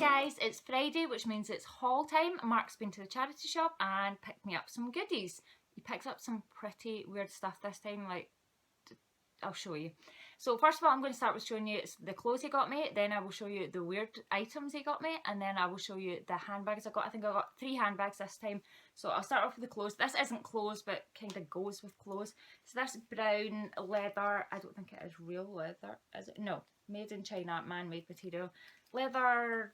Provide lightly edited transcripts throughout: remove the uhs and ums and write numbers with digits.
guys, it's Friday, which means it's haul time. Mark's been to the charity shop and picked me up some goodies. He picked up some pretty weird stuff this time, like, I'll show you. So first of all, I'm going to start with showing you the clothes he got me, then I will show you the weird items he got me, and then I will show you the handbags I got. I think I got 3 handbags this time. So I'll start off with the clothes. This isn't clothes, but kind of goes with clothes. So this brown leather, I don't think it is real leather, is it? No, made in China, man-made material. Leather,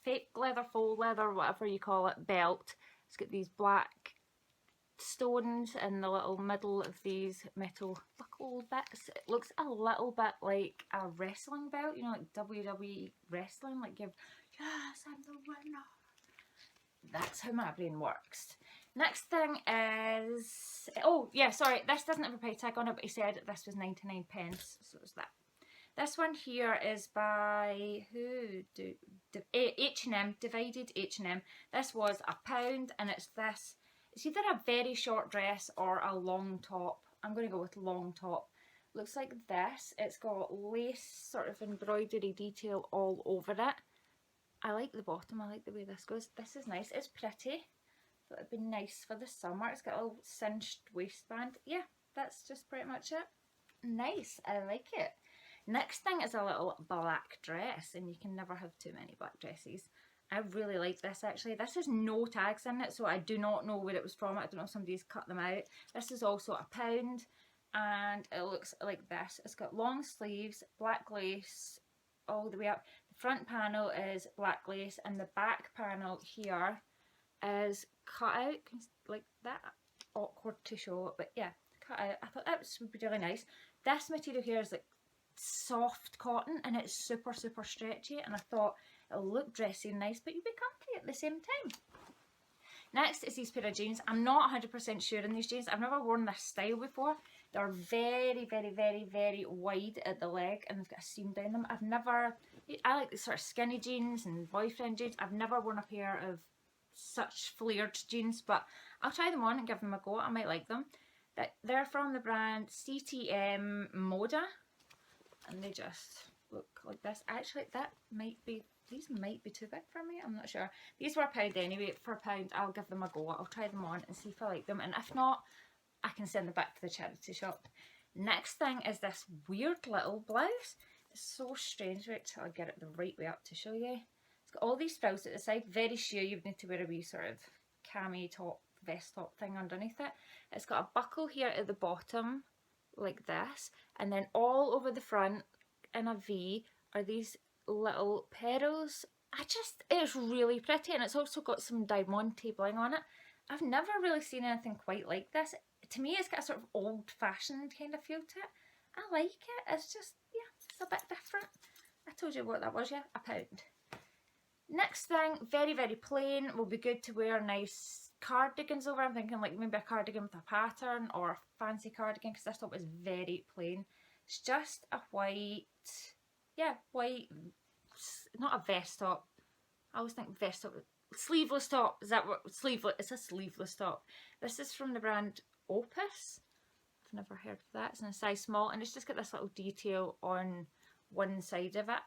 fake leather, faux leather, whatever you call it, belt. It's got these black stones in the little middle of these metal buckle bits. It looks a little bit like a wrestling belt, you know, like WWE wrestling, like give, yes, I'm the winner. That's how my brain works. Next thing is, oh yeah, sorry, this doesn't have a price tag on it, but he said this was 99 pence, so it's that. This one here is by H&M, Divided H&M. This was £1 and it's this. It's either a very short dress or a long top. I'm going to go with long top. Looks like this. It's got lace sort of embroidery detail all over it. I like the bottom. I like the way this goes. This is nice. It's pretty. But it'd be nice for the summer. It's got a little cinched waistband. Yeah, that's just pretty much it. Nice. I like it. Next thing is a little black dress, and you can never have too many black dresses. I really like this actually. This has no tags in it, so I do not know where it was from. I don't know if somebody's cut them out. This is also £1 and it looks like this. It's got long sleeves, black lace all the way up. The front panel is black lace and the back panel here is cut out like that. Awkward to show, but yeah, cut out. I thought that would be really nice. This material here is like soft cotton and it's super stretchy, and I thought it'll look dressy and nice, but you'll be comfy at the same time. Next is these pair of jeans. I'm not 100% sure in these jeans. I've never worn this style before. They're very wide at the leg and they've got a seam down them. I like the sort of skinny jeans and boyfriend jeans. I've never worn a pair of such flared jeans, but I'll try them on and give them a go. I might like them. They're from the brand CTM Moda, and they just look like this. Actually, these might be too big for me. I'm not sure. These were £1 anyway. For £1, I'll give them a go. I'll try them on and see if I like them, and if not, I can send them back to the charity shop. Next thing is this weird little blouse. It's so strange. Wait till I get it the right way up to show you. It's got all these sprouts at the side. Very sure you would need to wear a wee sort of cami top, vest top thing underneath it. It's got a buckle here at the bottom like this, and then all over the front in a V are these little petals. It's really pretty, and it's also got some diamante bling on it. I've never really seen anything quite like this. To me, it's got a sort of old-fashioned kind of feel to it. I like it. It's just, yeah, it's a bit different. I told you what that was, yeah, £1. Next thing, very plain. Will be good to wear nice cardigans over. I'm thinking like maybe a cardigan with a pattern or a fancy cardigan, because this top is very plain. It's just a white, not a vest top. I always think vest top, sleeveless top. Is that what, sleeveless? It's a sleeveless top. This is from the brand Opus. I've never heard of that. It's in a size small, and it's just got this little detail on one side of it.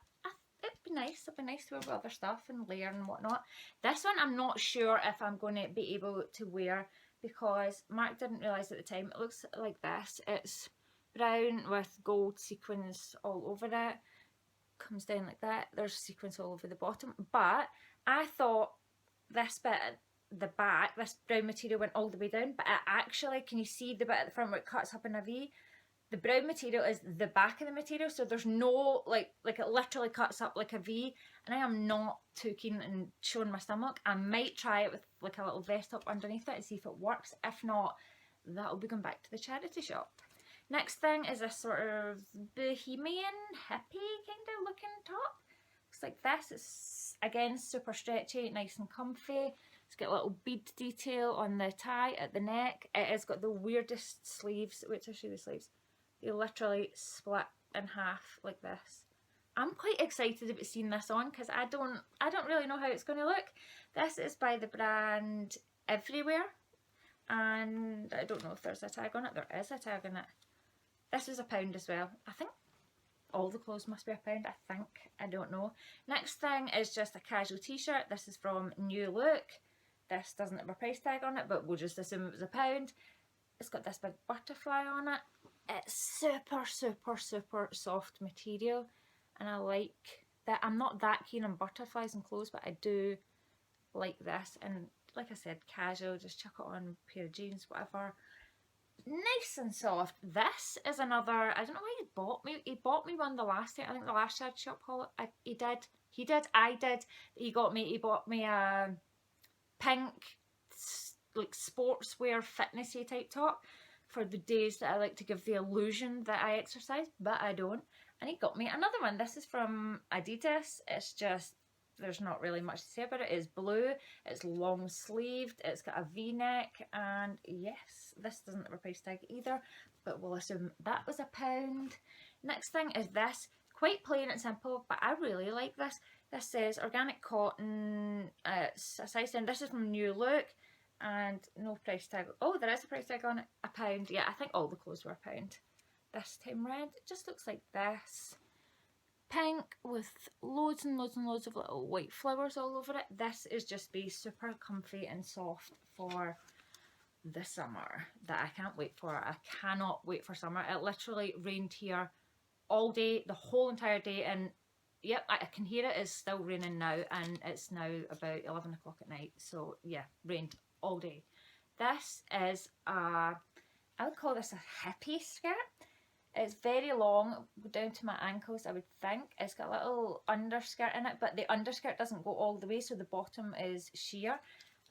It'd be nice. It'd be nice to wear with other stuff and layer and whatnot. This one I'm not sure if I'm going to be able to wear, because Mark didn't realise at the time. It looks like this. It's brown with gold sequins all over it. Comes down like that. There's sequins all over the bottom, but I thought this bit at the back, this brown material went all the way down, but it actually, can you see the bit at the front where it cuts up in a V? The brown material is the back of the material, so there's no, like it literally cuts up like a V, and I am not too keen on showing my stomach. I might try it with like a little vest top underneath it and see if it works. If not, that'll be going back to the charity shop. Next thing is a sort of bohemian, hippie kind of looking top. Looks like this. It's, again, super stretchy, nice and comfy. It's got a little bead detail on the tie at the neck. It has got the weirdest sleeves. Wait till I show you the sleeves. They literally split in half like this. I'm quite excited about seeing this on, because I don't really know how it's going to look. This is by the brand Everywhere, and I don't know if there's a tag on it. There is a tag on it. This was £1 as well. I think all the clothes must be £1, I think. I don't know. Next thing is just a casual t-shirt. This is from New Look. This doesn't have a price tag on it, but we'll just assume it was £1. It's got this big butterfly on it. It's super, super, super soft material, and I like that. I'm not that keen on butterflies and clothes, but I do like this. And like I said, casual, just chuck it on a pair of jeans, whatever. Nice and soft. This is another, I don't know why he bought me one the last time. I think the last Shad Shop haul I bought me a pink like sportswear fitnessy type top for the days that I like to give the illusion that I exercise, but I don't. And he got me another one. This is from Adidas. It's just, there's not really much to say about it. It's blue, it's long sleeved, it's got a v-neck, and yes, this doesn't have a price tag either, but we'll assume that was £1. Next thing is this, quite plain and simple, but I really like this. This says organic cotton, it's a size 10. This is from New Look, and no price tag. Oh, there is a price tag on it, £1. Yeah, I think all the clothes were £1. This time round, it just looks like this. Pink with loads and loads and loads of little white flowers all over it. This is just be super comfy and soft for the summer that I can't wait for. I cannot wait for summer. It literally rained here all day, the whole entire day, and yep, I can hear it is still raining now, and it's now about 11 o'clock at night. So yeah, rained all day. This is I would call this a hippie skirt. It's very long, down to my ankles, I would think. It's got a little underskirt in it, but the underskirt doesn't go all the way, so the bottom is sheer.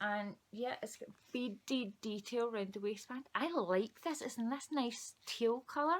And yeah, it's got beaded detail around the waistband. I like this. It's in this nice teal colour.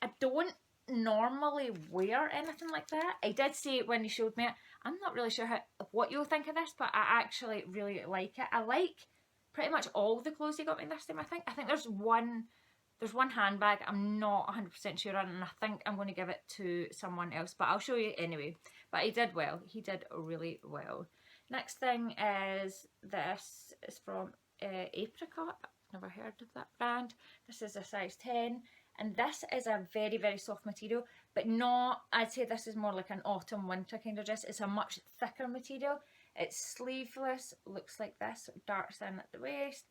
I don't normally wear anything like that. I did say when he showed me it, I'm not really sure what you'll think of this, but I actually really like it. I like pretty much all the clothes he got me this time, I think. I think there's one handbag I'm not 100% sure on, and I think I'm going to give it to someone else, but I'll show you anyway. But he did well. He did really well. Next thing is this. Is from Apricot. I've never heard of that brand. This is a size 10, and this is a very, very soft material, but not, I'd say this is more like an autumn winter kind of dress. It's a much thicker material. It's sleeveless, looks like this, darts in at the waist,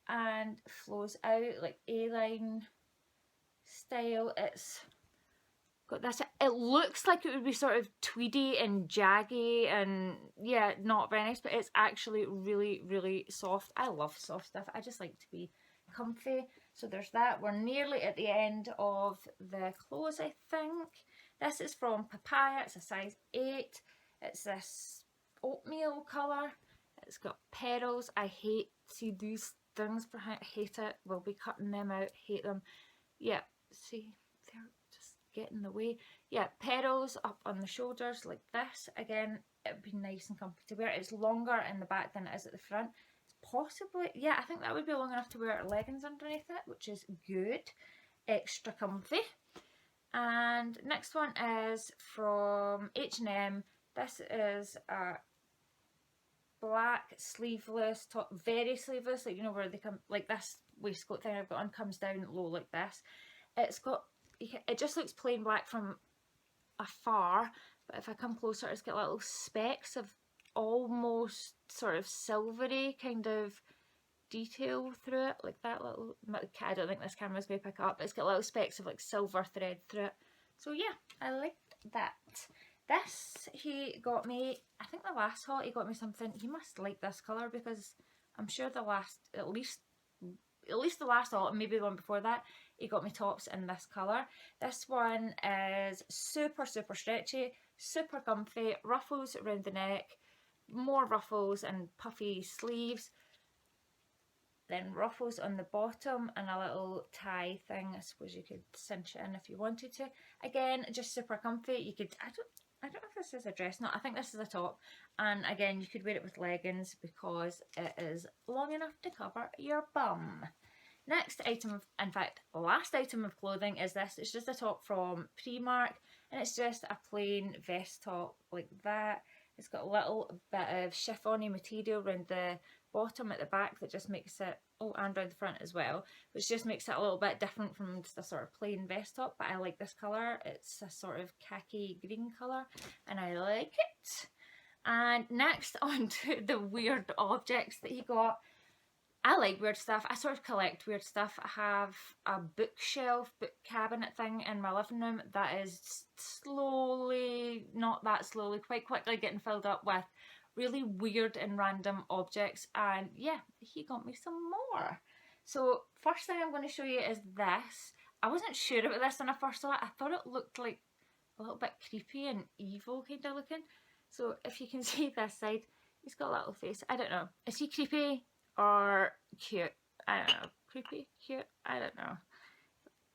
and flows out like A-line style. It's got this, it looks like it would be sort of tweedy and jaggy, and yeah, not very nice, but it's actually really, really soft. I love soft stuff. I just like to be comfy. So there's that. We're nearly at the end of the clothes, I think. This is from Papaya. It's a size 8. It's this oatmeal colour. It's got petals. I hate, see these things behind, hate it. We'll be cutting them out, hate them. Yeah, see, they're just getting in the way. Yeah, petals up on the shoulders like this. Again, it would be nice and comfy to wear. It's longer in the back than it is at the front. It's possibly, yeah, I think that would be long enough to wear leggings underneath it, which is good. Extra comfy. And next one is from H&M. This is a black sleeveless top, very sleeveless, like, you know, where they come, like this waistcoat thing I've got on comes down low like this. It's got, it just looks plain black from afar, but if I come closer, it's got little specks of almost sort of silvery kind of detail through it, like that little, I don't think this camera's going to pick it up, but it's got little specks of like silver thread through it. So yeah, I liked that. This he got me, I think the last haul he got me something, he must like this colour, because I'm sure the last, at least the last haul, and maybe the one before that, he got me tops in this colour. This one is super, super stretchy, super comfy, ruffles around the neck, more ruffles and puffy sleeves, then ruffles on the bottom and a little tie thing. I suppose you could cinch it in if you wanted to. Again, just super comfy. You could, I don't know if this is a dress. No, I think this is a top. And again, you could wear it with leggings because it is long enough to cover your bum. Next item of, in fact, last item of clothing is this. It's just a top from Primark, and it's just a plain vest top like that. It's got a little bit of chiffony material around the bottom at the back that just makes it, oh, and around the front as well, which just makes it a little bit different from just a sort of plain vest top. But I like this colour. It's a sort of khaki green colour and I like it. And next on to the weird objects that he got. I like weird stuff. I sort of collect weird stuff. I have a bookshelf, book cabinet thing in my living room that is slowly, not that slowly, quite quickly getting filled up with really weird and random objects. And yeah, he got me some more. So first thing I'm going to show you is this. I wasn't sure about this when I first saw it. I thought it looked like a little bit creepy and evil kind of looking. So if you can see this side, he's got a little face. I don't know. Is he creepy or cute? I don't know. Creepy, cute, I don't know.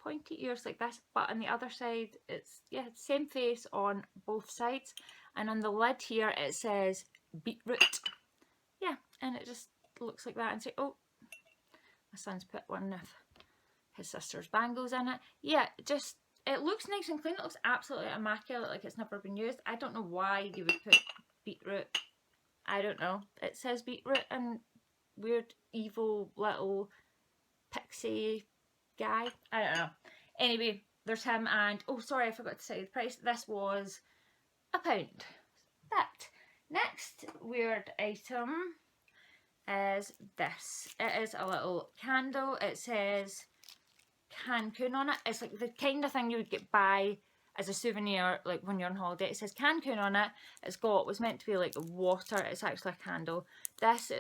Pointy ears like this, but on the other side, it's, yeah, same face on both sides. And on the lid here, it says beetroot. Yeah, and it just looks like that. And say, oh, my son's put one of his sister's bangles in it. Yeah, just, it looks nice and clean. It looks absolutely immaculate, like it's never been used. I don't know why you would put beetroot. I don't know. It says beetroot and weird, evil, little pixie guy. I don't know. Anyway, there's him, and oh, sorry, I forgot to say the price. This was £1. That. Next weird item is this. It is a little candle. It says Cancun on it. It's like the kind of thing you would get by as a souvenir, like when you're on holiday. It says Cancun on it. It's got what's meant to be like water. It's actually a candle. This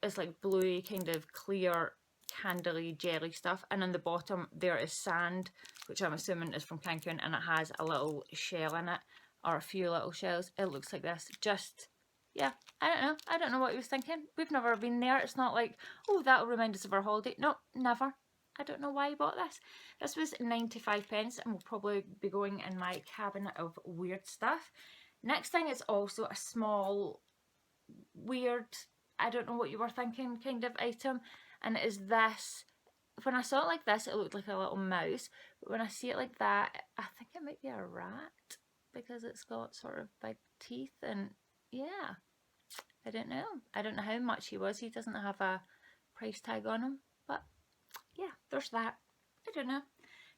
is like bluey, kind of clear, candly, jelly stuff. And on the bottom there is sand, which I'm assuming is from Cancun, and it has a little shell in it, or a few little shells. It looks like this. Just, yeah, I don't know. I don't know what he was thinking. We've never been there. It's not like, oh, that'll remind us of our holiday. No, never. I don't know why he bought this. This was 95 pence and will probably be going in my cabinet of weird stuff. Next thing is also a small, weird, I don't know what you were thinking kind of item. And it is this. When I saw it like this, it looked like a little mouse. But when I see it like that, I think it might be a rat, because it's got sort of big teeth. And yeah, I don't know. I don't know how much he was. He doesn't have a price tag on him. But yeah, there's that. I don't know.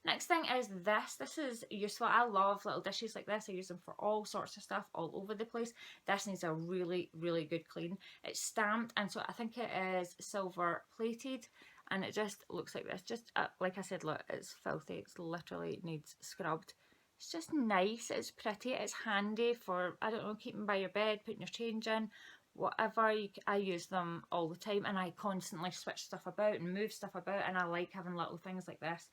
Next thing is this. This is useful. I love little dishes like this. I use them for all sorts of stuff all over the place. This needs a really, really good clean. It's stamped, and so I think it is silver plated, and it just looks like this. Just like I said, look, it's filthy. It's literally needs scrubbed. It's just nice. It's pretty. It's handy for, I don't know, keeping by your bed, putting your change in, whatever. I use them all the time, and I constantly switch stuff about and move stuff about, and I like having little things like this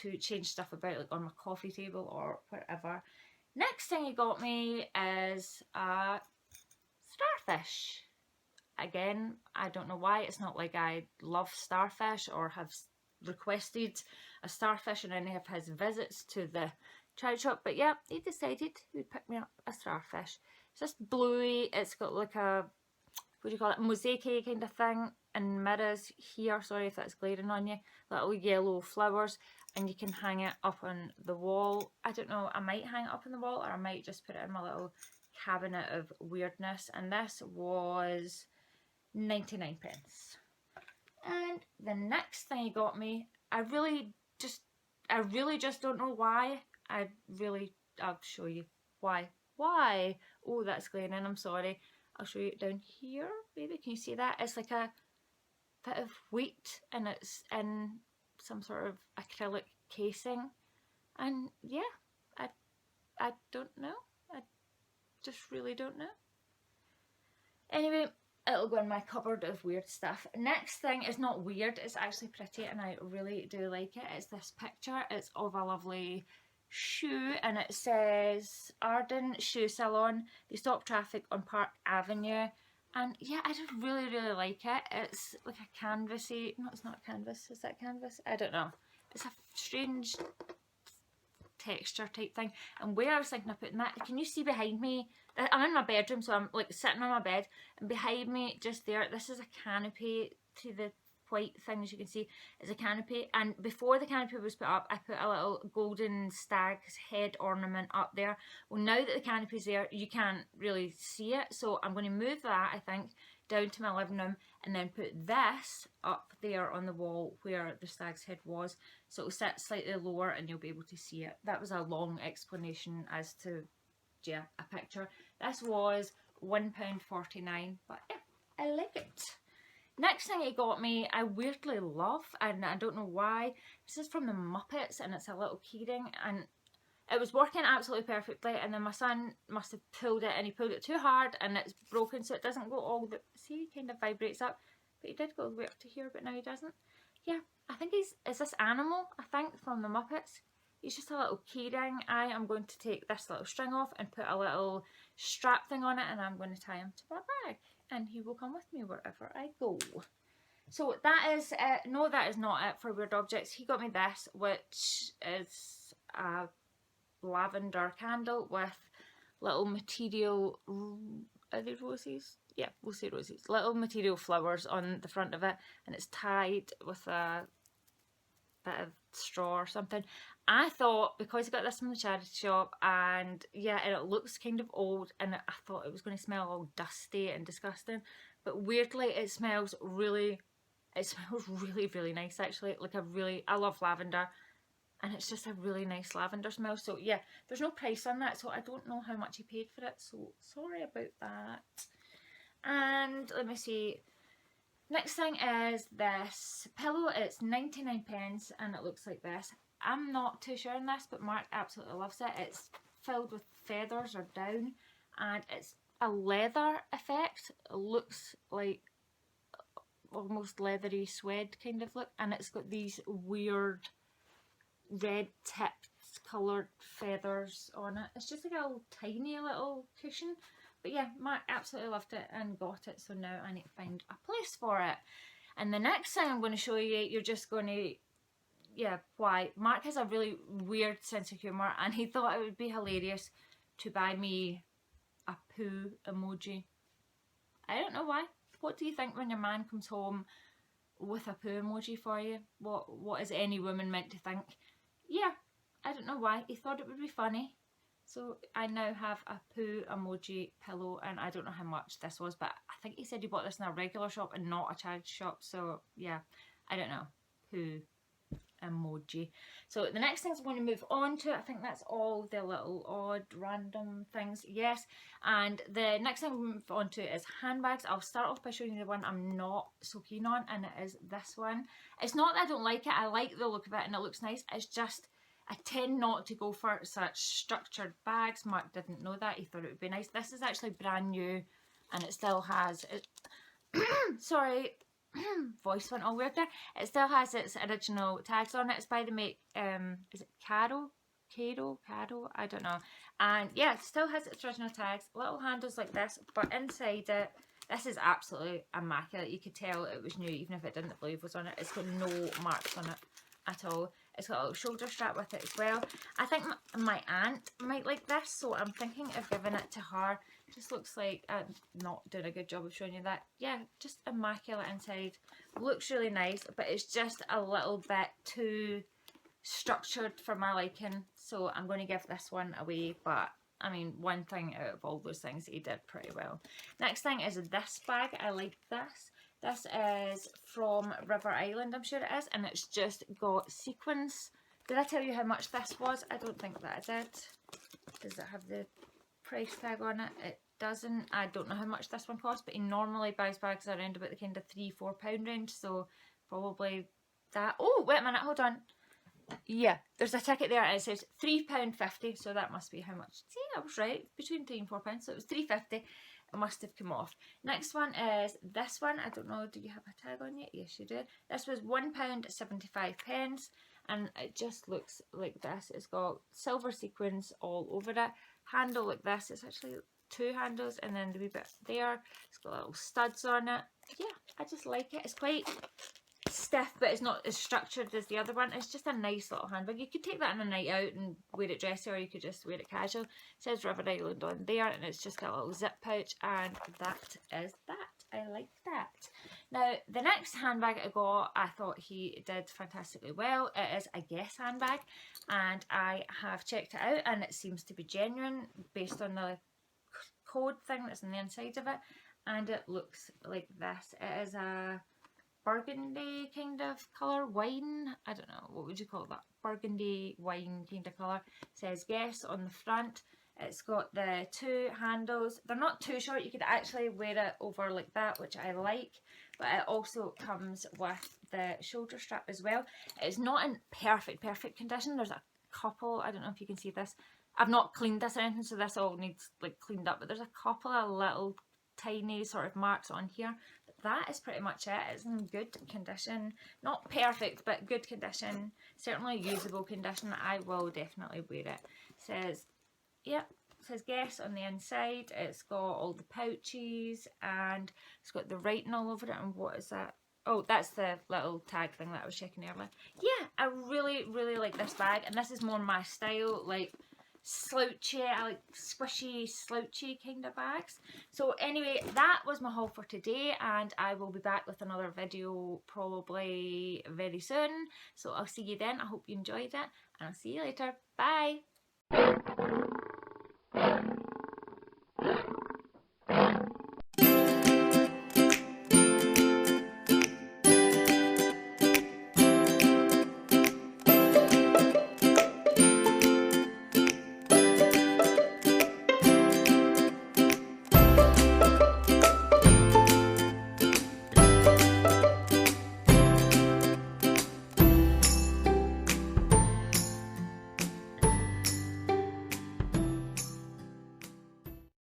to change stuff about, like on my coffee table or wherever. Next thing he got me is a starfish. Again, I don't know why. It's not like I love starfish or have requested a starfish in any of his visits to the charity shop, but yeah, he decided he would pick me up a starfish. It's just bluey. It's got like a, what do you call it, mosaic kind of thing, and mirrors here. Sorry if that's glaring on you. Little yellow flowers, and you can hang it up on the wall. I don't know, I might hang it up on the wall, or I might just put it in my little cabinet of weirdness. And this was 99 pence. And the next thing he got me, I really just don't know why. I'll show you why. Why? Oh, that's glaring, I'm sorry. I'll show you it down here, maybe. Can you see that? It's like a bit of wheat, and it's in some sort of acrylic casing. And yeah, I don't know. I just really don't know. Anyway, it'll go in my cupboard of weird stuff. Next thing is not weird, it's actually pretty, and I really do like it. It's this picture. It's of a lovely shoe, and it says Arden Shoe Salon. They stop traffic on Park Avenue. And yeah, I just really, really like it. It's like a canvasy, no, it's not canvas. Is that canvas? I don't know. It's a strange texture type thing. And where I was thinking of putting that, can you see behind me? I'm in my bedroom, so I'm like sitting on my bed, and behind me, just there, this is a canopy. To the white thing, as you can see, is a canopy. And before the canopy was put up, I put a little golden stag's head ornament up there. Well, now that the canopy's there, you can't really see it, so I'm going to move that, I think, down to my living room. and then put this up there on the wall where the stag's head was, so it'll sit slightly lower and you'll be able to see it. That was a long explanation as to, yeah, a picture. This was £1.49, but yeah, I like it. Next thing he got me, I weirdly love, and I don't know why. This is from the Muppets, and it's a little keyring, and it was working absolutely perfectly, and then my son must have pulled it, and he pulled it too hard, and it's broken, so it doesn't go all the, see, it kind of vibrates up, but he did go all the way up to here, but now he doesn't. Yeah, I think is this Animal, I think, from the Muppets. He's just a little keyring. I am going to take this little string off and put a little strap thing on it, and I'm going to tie him to my bag, and he will come with me wherever I go. So that is it. No, that is not it for weird objects. He got me this, which is a lavender candle with little material, are they roses? Yeah, we'll say roses. Little material flowers on the front of it, and it's tied with a bit of straw or something. I thought, because I got this from the charity shop, and yeah, and it looks kind of old, and I thought it was going to smell all dusty and disgusting, but weirdly it smells really really nice actually. Like I love lavender, and it's just a really nice lavender smell. So yeah, there's no price on that, so I don't know how much he paid for it, so sorry about that. And let me see, next thing is this pillow. It's 99p, and it looks like this. I'm not too sure on this, but Mark absolutely loves it. It's filled with feathers or down, and it's a leather effect. It looks like almost leathery suede kind of look, and it's got these weird red tipped coloured feathers on it. It's just like a little tiny little cushion, but yeah, Mark absolutely loved it and got it, so now I need to find a place for it. And the next thing I'm going to show you, you're just going to, yeah, why. Mark has a really weird sense of humour, and he thought it would be hilarious to buy me a poo emoji. I don't know why. What do you think when your man comes home with a poo emoji for you? What is any woman meant to think? Yeah, I don't know why. He thought it would be funny. So I now have a poo emoji pillow, and I don't know how much this was, but I think he said he bought this in a regular shop and not a charity shop. So yeah, I don't know. Poo emoji. So the next thing I'm going to move on to, I think that's all the little odd random things, yes, and the next thing we'll move on to is handbags. I'll start off by showing you the one I'm not so keen on, and it is this one. It's not that I don't like it, I like the look of it and it looks nice, it's just I tend not to go for such structured bags. Mark didn't know that, he thought it would be nice. This is actually brand new, and it still has it sorry, voice went all weird there. It still has its original tags on it. It's by the make, is it Caro, I don't know. And yeah, it still has its original tags, little handles like this, but inside it, this is absolutely immaculate. You could tell it was new even if it didn't believe was on it. It's got no marks on it at all. It's got a little shoulder strap with it as well. I think my aunt might like this, so I'm thinking of giving it to her. Just looks like, I'm not doing a good job of showing you that. Yeah, just immaculate inside. Looks really nice, but it's just a little bit too structured for my liking. So I'm going to give this one away, but I mean, one thing out of all those things, he did pretty well. Next thing is this bag. I like this. This is from River Island, I'm sure it is, and it's just got sequins. Did I tell you how much this was? I don't think that I did. Does it have the price tag on it? It doesn't. I don't know how much this one costs, but he normally buys bags around about the kind of £3–4 range, so probably that. Oh, wait a minute, hold on. Yeah, there's a ticket there and it says £3.50, so that must be how much. See, I was right, between £3 and £4, so it was £3.50. It must have come off. Next one is this one. I don't know, do you have a tag on it? Yes, you do. This was £1.75, and it just looks like this. It's got silver sequins all over it. Handle like this. It's actually two handles, and then the wee bit there. It's got little studs on it. Yeah, I just like it. It's quite stiff, but it's not as structured as the other one. It's just a nice little handbag. You could take that on a night out and wear it dressy, or you could just wear it casual. It says River Island on there, and it's just got a little zip pouch, and that is that. I like that. Now, the next handbag I got, I thought he did fantastically well. It is a Guess handbag, and I have checked it out, and it seems to be genuine based on the code thing that's on the inside of it. and it looks like this. It is a burgundy kind of colour, wine, I don't know, what would you call that? Burgundy wine kind of colour. It says Guess on the front. It's got the 2 handles. They're not too short, you could actually wear it over like that, which I like, but it also comes with the shoulder strap as well. It's not in perfect condition. There's a couple, I don't know if you can see this, I've not cleaned this or anything, so this all needs like cleaned up, but there's a couple of little tiny sort of marks on here. But that is pretty much it. It's in good condition, not perfect, but good condition, certainly usable condition. I will definitely wear it. Says, yep, says Guess on the inside. It's got all the pouches and it's got the writing all over it. And what is that? Oh, that's the little tag thing that I was checking earlier. Yeah, I really like this bag, and this is more my style, like slouchy, I like squishy, slouchy kind of bags. So anyway, that was my haul for today, and I will be back with another video probably very soon. So I'll see you then. I hope you enjoyed it, and I'll see you later. Bye!